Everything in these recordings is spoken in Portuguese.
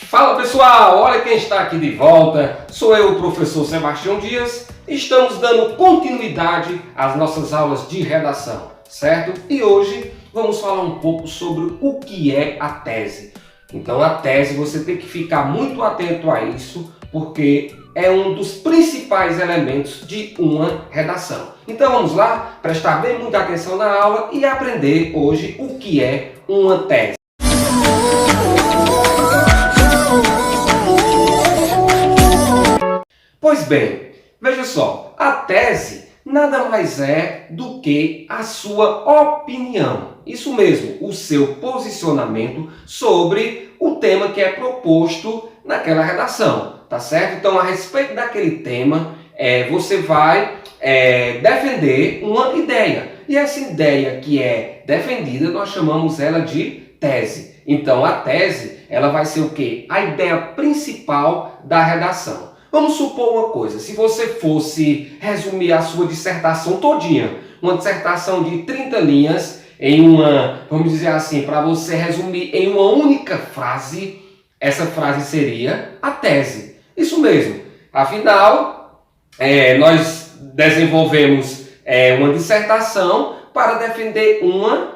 Fala pessoal, olha quem está aqui de volta, sou eu, o professor Sebastião Dias. Estamos dando continuidade às nossas aulas de redação, certo? E hoje vamos falar um pouco sobre o que é a tese. Então a tese você tem que ficar muito atento a isso, porque é um dos principais elementos de uma redação. Então vamos lá, prestar bem muita atenção na aula e aprender hoje o que é uma tese. Pois bem, veja só, a tese nada mais é do que a sua opinião. Isso mesmo, o seu posicionamento sobre o tema que é proposto naquela redação, tá certo? Então, a respeito daquele tema, você vai defender uma ideia. E essa ideia que é defendida, nós chamamos ela de tese. Então, a tese, ela vai ser o quê? A ideia principal da redação. Vamos supor uma coisa, se você fosse resumir a sua dissertação todinha, uma dissertação de 30 linhas, em uma, vamos dizer assim, para você resumir em uma única frase, essa frase seria a tese. Isso mesmo. Afinal, nós desenvolvemos uma dissertação para defender uma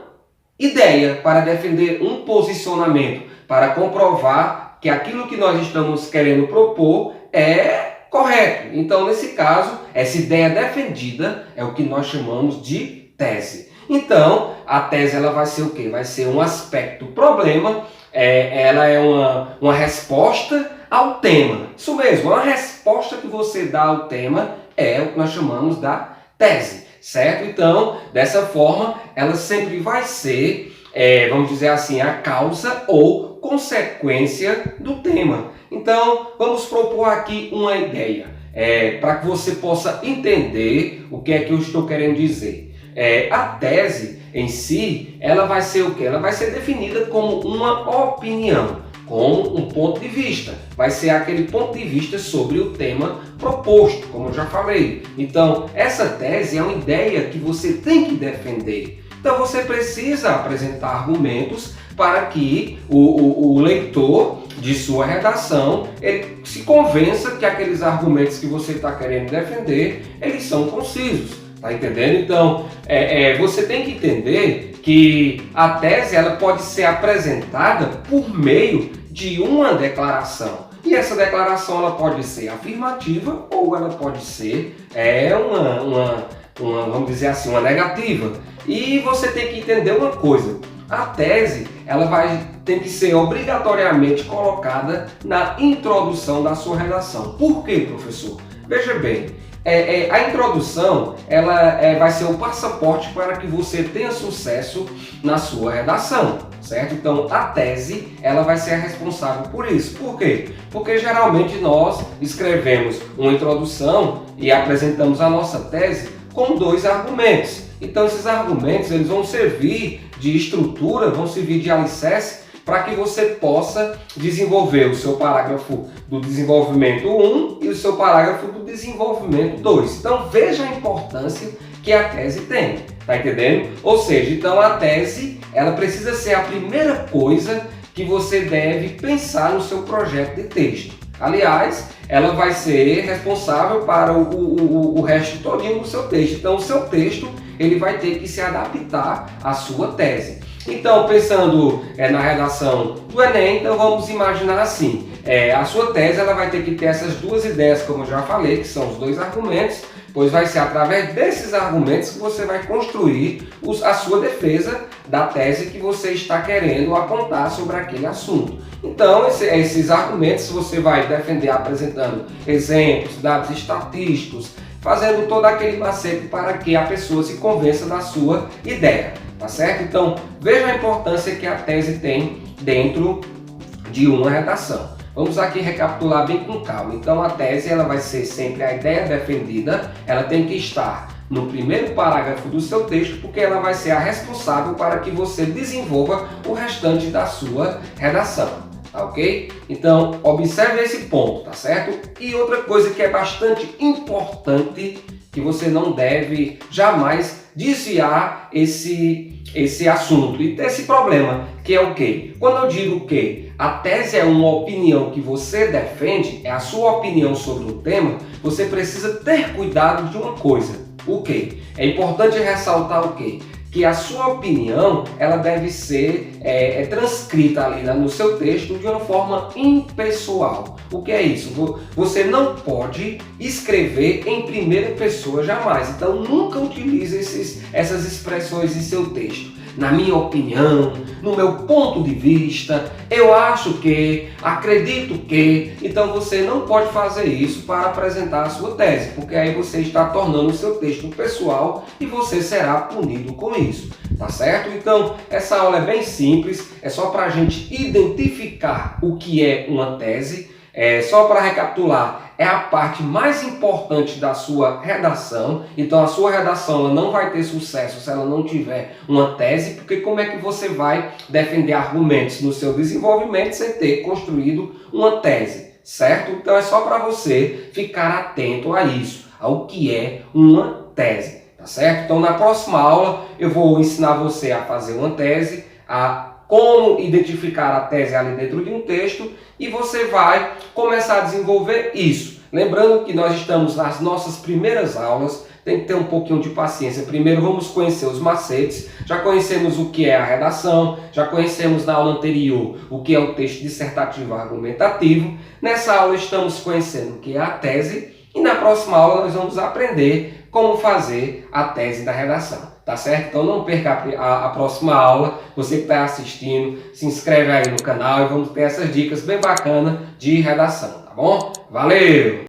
ideia, para defender um posicionamento, para comprovar que aquilo que nós estamos querendo propor é correto. Então, nesse caso, essa ideia defendida é o que nós chamamos de tese. Então, a tese ela vai ser o quê? Vai ser um aspecto problema, ela é uma resposta ao tema. Isso mesmo, uma resposta que você dá ao tema é o que nós chamamos da tese, certo? Então, dessa forma, ela sempre vai ser, vamos dizer assim, a causa ou consequência do tema. Então, vamos propor aqui uma ideia, para que você possa entender o que é que eu estou querendo dizer. A tese em si, ela vai ser o quê? Ela vai ser definida como uma opinião, com um ponto de vista. Vai ser aquele ponto de vista sobre o tema proposto, como eu já falei. Então, essa tese é uma ideia que você tem que defender. Então, você precisa apresentar argumentos para que o leitor de sua redação ele se convença que aqueles argumentos que você está querendo defender, eles são concisos. Tá entendendo? Então, você tem que entender que a tese ela pode ser apresentada por meio de uma declaração. E essa declaração ela pode ser afirmativa ou ela pode ser vamos dizer assim, uma negativa. E você tem que entender uma coisa. A tese ela tem que ser obrigatoriamente colocada na introdução da sua redação. Por quê, professor? Veja bem, a introdução ela vai ser o passaporte para que você tenha sucesso na sua redação, certo? Então a tese ela vai ser a responsável por isso. Por quê? Porque geralmente nós escrevemos uma introdução e apresentamos a nossa tese com 2 argumentos. Então esses argumentos eles vão servir de estrutura, vão servir de alicerce para que você possa desenvolver o seu parágrafo do desenvolvimento 1 e o seu parágrafo do desenvolvimento 2. Então veja a importância que a tese tem, tá entendendo? Ou seja, então a tese ela precisa ser a primeira coisa que você deve pensar no seu projeto de texto. Aliás, ela vai ser responsável para o resto todinho do seu texto. Então o seu texto ele vai ter que se adaptar à sua tese. Então, pensando na redação do Enem, então vamos imaginar assim, a sua tese ela vai ter que ter essas 2 ideias, como eu já falei, que são os 2 argumentos, pois vai ser através desses argumentos que você vai construir a sua defesa da tese que você está querendo apontar sobre aquele assunto. Então, esses argumentos você vai defender apresentando exemplos, dados estatísticos, fazendo todo aquele macete para que a pessoa se convença da sua ideia. Tá certo? Então, veja a importância que a tese tem dentro de uma redação. Vamos aqui recapitular bem com calma. Então, a tese ela vai ser sempre a ideia defendida, ela tem que estar no primeiro parágrafo do seu texto, porque ela vai ser a responsável para que você desenvolva o restante da sua redação. Tá ok? Então, observe esse ponto, tá certo? E outra coisa que é bastante importante que você não deve jamais desviar esse assunto e ter esse problema, que é o quê? Quando eu digo que a tese é uma opinião que você defende, é a sua opinião sobre o tema, você precisa ter cuidado de uma coisa. O quê? É importante ressaltar o quê? Que a sua opinião ela deve ser transcrita ali no seu texto de uma forma impessoal. O que é isso? Você não pode escrever em primeira pessoa jamais. Então nunca utilize essas expressões em seu texto. Na minha opinião, no meu ponto de vista, eu acho que, acredito que. Então você não pode fazer isso para apresentar a sua tese, porque aí você está tornando o seu texto pessoal e você será punido com isso, tá certo? Então essa aula é bem simples, é só para a gente identificar o que é uma tese. Só para recapitular, é a parte mais importante da sua redação. Então a sua redação ela não vai ter sucesso se ela não tiver uma tese, porque como é que você vai defender argumentos no seu desenvolvimento sem ter construído uma tese, certo? Então é só para você ficar atento a isso, ao que é uma tese, tá certo? Então na próxima aula eu vou ensinar você a fazer uma tese, como identificar a tese ali dentro de um texto e você vai começar a desenvolver isso. Lembrando que nós estamos nas nossas primeiras aulas, tem que ter um pouquinho de paciência. Primeiro vamos conhecer os macetes, já conhecemos o que é a redação, já conhecemos na aula anterior o que é o texto dissertativo argumentativo. Nessa aula estamos conhecendo o que é a tese e na próxima aula nós vamos aprender como fazer a tese da redação. Tá certo? Então não perca a próxima aula. Você que está assistindo, se inscreve aí no canal e vamos ter essas dicas bem bacanas de redação, tá bom? Valeu!